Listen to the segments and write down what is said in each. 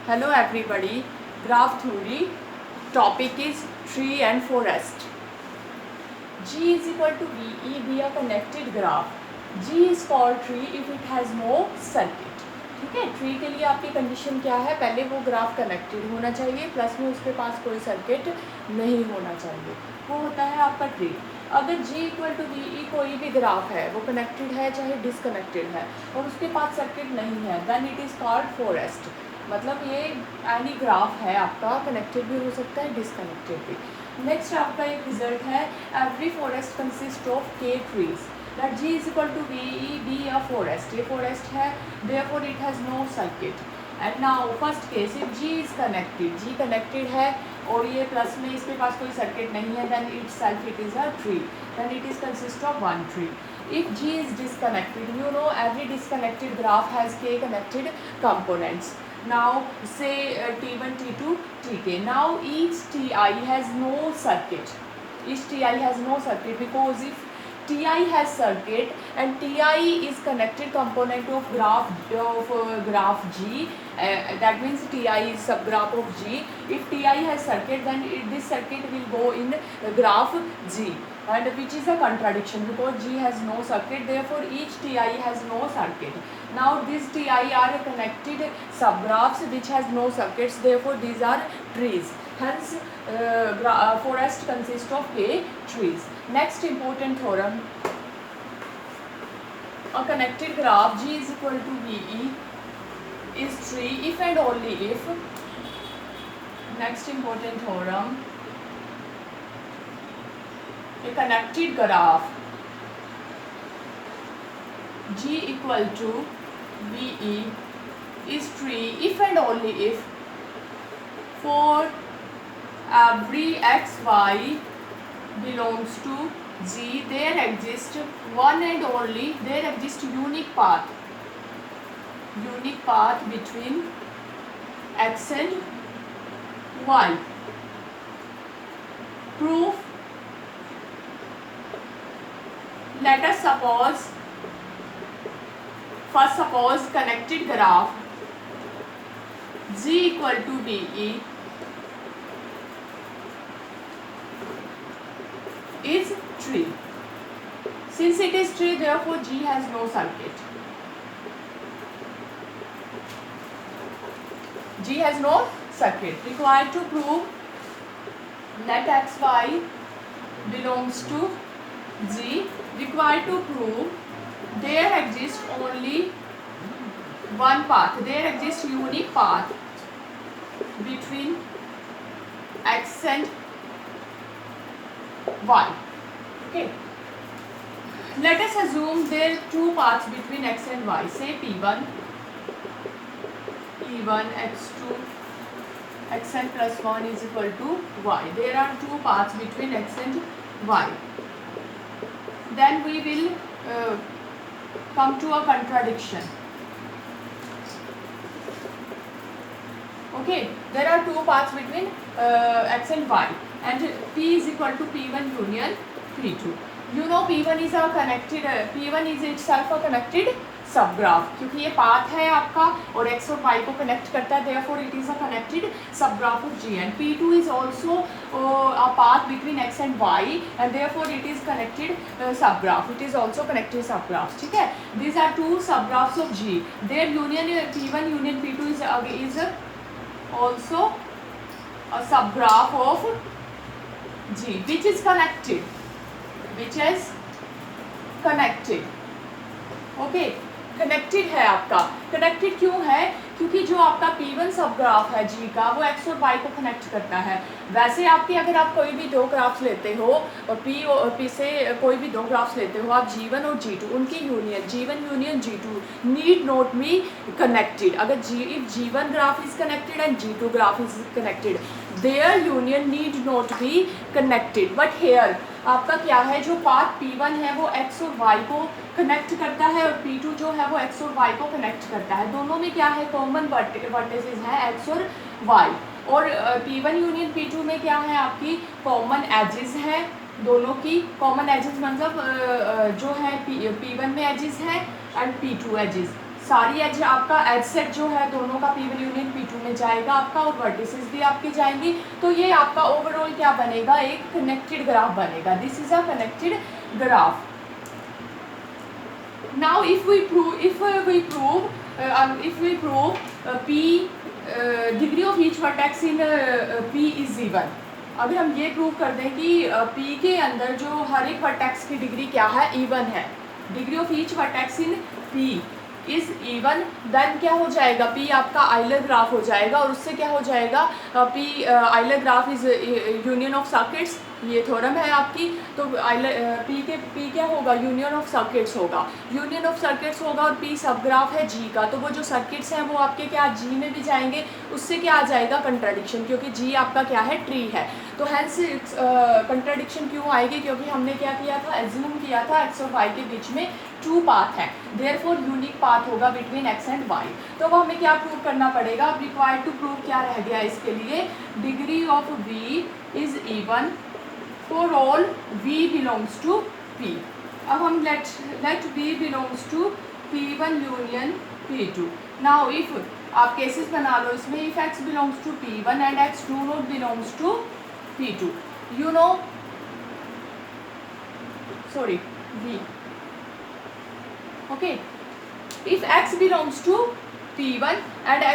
Hello everybody, graph theory. Topic is tree and forest. G is equal to VE be a connected graph. G is called tree if it has no circuit. ठीक है, tree के लिए आपकी condition क्या है, पहले वो graph connected होना चाहिए प्लस में उसके पास कोई सर्किट नहीं होना चाहिए, वो होता है आपका ट्री। अगर G इक्वल टू VE कोई भी ग्राफ है, वो कनेक्टेड है चाहे डिसकनेक्टेड है और उसके पास सर्किट नहीं है, then it is called forest. मतलब ये एनी ग्राफ है आपका, कनेक्टेड भी हो सकता है डिसकनेक्टेड भी। नेक्स्ट आपका एक रिजल्ट है, every forest consist of k trees, that G is equal to VE be a forest, ये फॉरेस्ट है, therefore it has no circuit. And now first case, if G is connected, G connected है और ये plus में इसके पास कोई circuit नहीं है, then itself it is a tree, then it is consist of one tree. If G is disconnected, you know every disconnected graph has K connected components. Now say T1, T2, Tk. Now each Ti has no circuit. Each Ti has no circuit because if Ti has circuit and Ti is connected component of graph G, that means Ti is subgraph of G. If Ti has circuit, then this circuit will go in graph G, and which is a contradiction because G has no circuit, therefore each Ti has no circuit. Now these Ti are connected subgraphs which has no circuits, therefore these are trees, hence forest consists of K trees. Next important theorem, a connected graph G is equal to VE is tree if and only if. Next important theorem, a connected graph G equal to VE is tree if and only if for every xy belongs to G there exists one and only, there exists unique path between x and y. Proof, let us suppose, first suppose connected graph G equal to VE is tree. Since it is tree, therefore G has no circuit. G has no circuit. Required to prove let xy belongs to G. Required to prove there exists only one path, there exists unique path between x and y. Okay, let us assume there are two paths between x and y, say P1, P1, x2, xn plus 1 is equal to y. There are two paths between x and y. Then we will come to a contradiction. Okay, there are two paths between x and y, and P is equal to P1 union P2. You know P1 is a connected, P1 is itself a connected subgraph, क्योंकि ये path है आपका और x और y को connect करता है, therefore it is a connected subgraph of G, and P2 is also a path between x and y, and therefore it is connected subgraph, it is also connected subgraphs. ठीक है, these are two subgraphs of G, their union P1 union P2 is also a subgraph of G which is connected, okay, connected है आपका। Connected क्यों है, क्योंकि जो आपका P1 सब ग्राफ है G का, वो x और y को कनेक्ट करता है। वैसे आपकी अगर आप कोई भी दो ग्राफ्स लेते हो और P से कोई भी दो ग्राफ्स लेते हो आप, G1 और G2, उनकी union G1 union G2 need not be connected. अगर if G1 graph is connected and G2 graph is connected, their union need not be connected. But here आपका क्या है, जो पाथ P1 है वो x और y को कनेक्ट करता है और P2 जो है वो x और y को कनेक्ट करता है। दोनों में क्या है, कॉमन वर्टिसेस हैं x और y, और P1 यूनियन P2 में क्या है, आपकी कॉमन एजेस हैं, दोनों की कॉमन एजेस मतलब जो है P1 में एजेस हैं एंड P2 एजेस, सारी एज आपका एज सेट जो है दोनों का P1 यूनियन P2 में जाएगा आपका, और वर्टिसेस भी आपके जाएंगी, तो ये आपका ओवरऑल क्या बनेगा, एक कनेक्टेड ग्राफ बनेगा। This is a connected graph. Now if we prove P degree of each vertex in P is even. अगर हम ये प्रूव कर दें कि P के अंदर जो हर एक वर्टेक्स की डिग्री क्या है, इवन है, degree of each vertex in P is even, then क्या हो जाएगा, P आपका आइलर ग्राफ हो जाएगा, और उससे क्या हो जाएगा, P Euler graph is union of circuits, ये थ्योरम है आपकी। तो आइलर P क्या होगा, यूनियन ऑफ सर्किट्स होगा, यूनियन ऑफ सर्किट्स होगा, और P सब ग्राफ है G का, तो वो जो सर्किट्स हैं वो आपके क्या G में भी जाएंगे, उससे क्या आ जाएगा, कंट्राडिक्शन, क्योंकि G आपका क्या है, ट्री है। तो हैंस कंट्राडिक्शन क्यों आएगी, क्योंकि हमने क्या किया था, एज्यूम किया था x और y के बीच में 2 पाथ है, देयरफॉर यूनिक पाथ होगा बिटवीन x एंड y। तो अब हमें क्या प्रूव करना पड़ेगा, अब रिक्वायर्ड टू प्रूव क्या रह गया इसके लिए, degree of v is even for all v belongs to p। अब हम let v belongs to p1 union p2। Now if आप केसेस बना लो इसमें, if x belongs to p1 and x do not belongs to p2, you know, sorry, v, okay, if x belongs to p1 and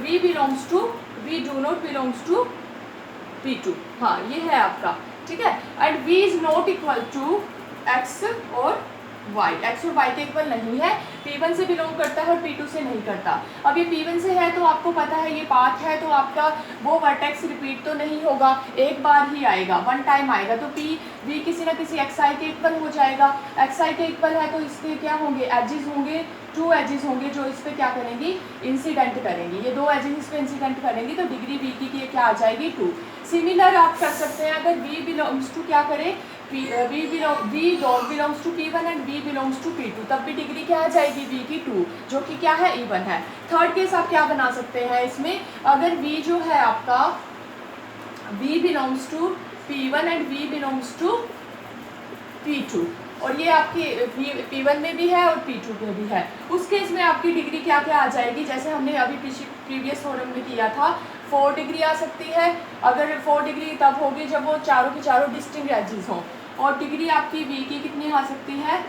v belongs to, v do not belongs to p2, हाँ ये है आपका, ठीक है, and v is not equal to x और y, x और y के equal नहीं है, p1 से बिलोंग करता है और p2 से नहीं करता। अब ये p1 से है तो आपको पता है ये पाथ है, तो आपका वो वर्टेक्स रिपीट तो नहीं होगा, एक बार ही आएगा, वन टाइम आएगा, तो v किसी ना किसी xi के इक्वल हो जाएगा, xi के इक्वल है तो इसके क्या होंगे, एजेस होंगे, 2 एजेस होंगे जो इस पर क्या करेंगी, इंसिडेंट करेंगी, ये 2 एजेस इस पर इंसिडेंट करेंगी, तो डिग्री v की क्या आ जाएगी, 2। सिमिलर आप कर सकते हैं, अगर v बिलोंग्स टू क्या करें, v dot belongs to p1 and v belongs to p2, तब भी डिग्री क्या आ जाएगी, v की 2, जो कि क्या है, इवन है। थर्ड केस आप क्या बना सकते हैं इसमें, अगर v जो है आपका, v belongs to p1 and v belongs to p2, और ये आपकी p1 में भी है और p2 में भी है, उस केस में आपकी डिग्री क्या क्या आ जाएगी, जैसे हमने अभी प्रीवियस थ्योरम में किया था, 4 डिग्री आ सकती है। अगर 4 डिग्री तब होगी जब वो चारों के चारों डिस्टिंक्ट एजेस हों, और डिग्री आपकी v की कितनी आ सकती है,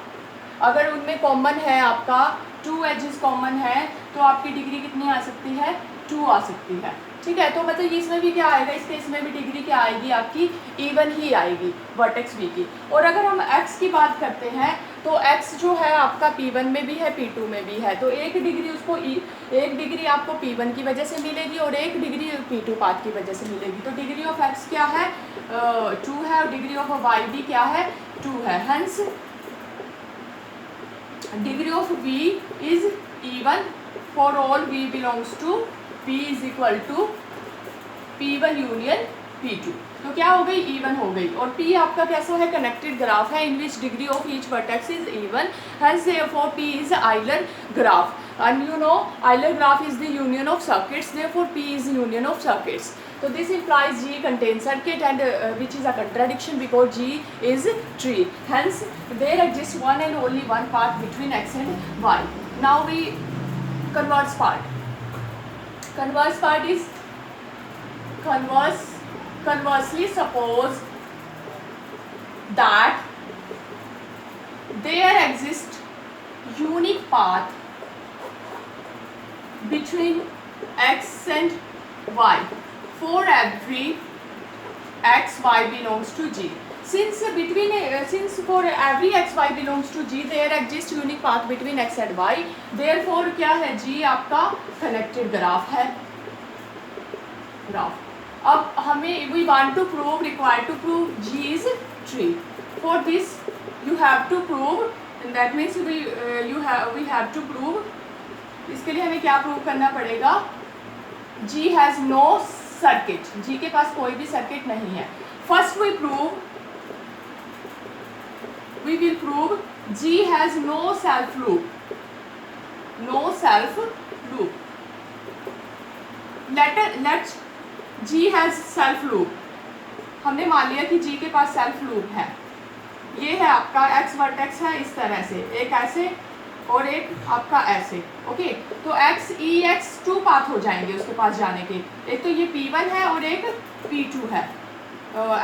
अगर उनमें कॉमन है आपका 2 एजेस कॉमन है, तो आपकी डिग्री कितनी आ सकती है, 2 आ सकती है, ठीक है। तो मतलब इसमें भी क्या आएगा, इस केस में भी डिग्री क्या आएगी आपकी, इवन ही आएगी वर्टेक्स v की। और अगर हम x की बात करते हैं, तो x जो है आपका p1 में भी है p2 में भी है, तो एक डिग्री उसको एक डिग्री आपको p1 की वजह से मिलेगी और एक डिग्री p2 पाथ की वजह से मिलेगी। तो डिग्री ऑफ x क्या है, 2 है, और डिग्री ऑफ y भी क्या है, 2 है। Hence degree of v is even for all v belongs to p is equal to p1 union p2। तो क्या हो गई, इवन हो गई। और p आपका कैसा है, कनेक्टेड ग्राफ है, in which degree of each vertex is even, hence therefore p is Euler graph, and you know Euler graph is the union of circuits, therefore P is the union of circuits. So this implies G contains circuit, and which is a contradiction because G is tree. Hence there exists one and only one path between x and y. Now we converse part. Converse part is conversely suppose that there exists unique path between x and y for every x y belongs to G. Since for every x y belongs to G there exists unique path between x and y, therefore क्या है, G आपका connected graph है, graph। अब हमें we want to prove, required to prove G is tree. For this you have to prove, and that means we have to prove, इसके लिए हमें क्या प्रूव करना पड़ेगा, G has no circuit, G के पास कोई भी सर्किट नहीं है। First we will prove G has no self loop, let G has self loop. हमने मान लिया कि G के पास सेल्फ लूप है, ये है आपका x वर्टेक्स है इस तरह से, एक ऐसे और एक आपका ऐसे। ओके, तो एक्स ई एक्स 2 पाथ हो जाएंगे उसके पास जाने के। एक तो ये P1 है और एक P2 है,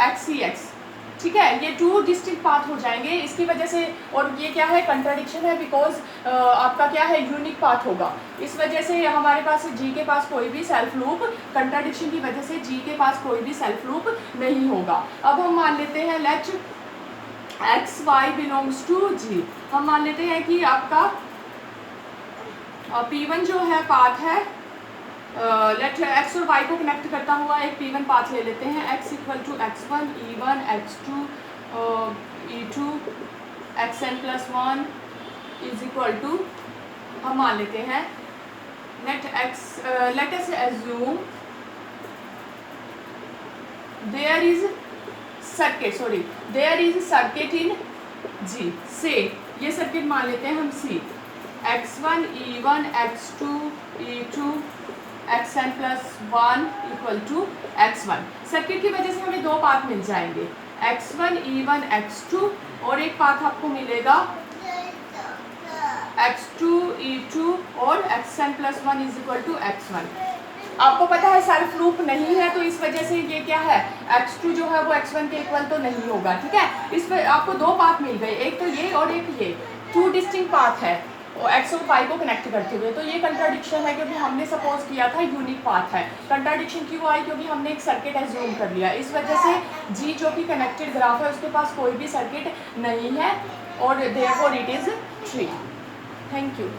एक्स ई एक्स। ठीक है, ये 2 डिस्टिंक्ट पाथ हो जाएंगे इसकी वजह से। और ये क्या है, कंट्राडिक्शन है, बिकॉज आपका क्या है, यूनिक पाथ होगा। इस वजह से हमारे पास जी के पास कोई भी सेल्फ लूप, कंट्राडिक्शन की वजह से जी के पास कोई भी सेल्फ लूप नहीं होगा। अब हम मान लेते हैं let X Y belongs to G. हम मान लेते हैं कि आपका P1 जो है पाथ है, लेट एक्स और वाई को कनेक्ट करता हुआ एक P1 पाथ ले लेते हैं। x equal to x1 E1 x2 E2 xn plus 1 is equal to, हम मान लेते हैं let us assume there is circuit in G से, ये सर्किट मान लेते हैं हम C, x1 E1 x2 E2 xn plus 1 equal to x1। Circuit की वजह से हमें 2 पाथ मिल जाएंगे, x1 E1 x2, और एक पाथ आपको मिलेगा x2 E2 और xn plus 1 is equal to x1। आपको पता है सेल्फ लूप नहीं है, तो इस वजह से ये क्या है, x2 जो है वो x1 के इक्वल तो नहीं होगा। ठीक है, इस पर आपको 2 पाथ मिल गए, एक तो ये और एक ये, 2 डिस्टिंक्ट पाथ है और x और y को कनेक्ट करते हुए। तो ये कंट्राडिक्शन है क्योंकि हमने सपोज किया था यूनिक पाथ है। कंट्राडिक्शन क्यों आई, क्योंकि हमने एक सर्किट एज्यूम कर लिया। इस वजह से जी जो कि कनेक्टेड ग्राफ है उसके पास कोई भी सर्किट नहीं है और therefore it is tree. Thank you.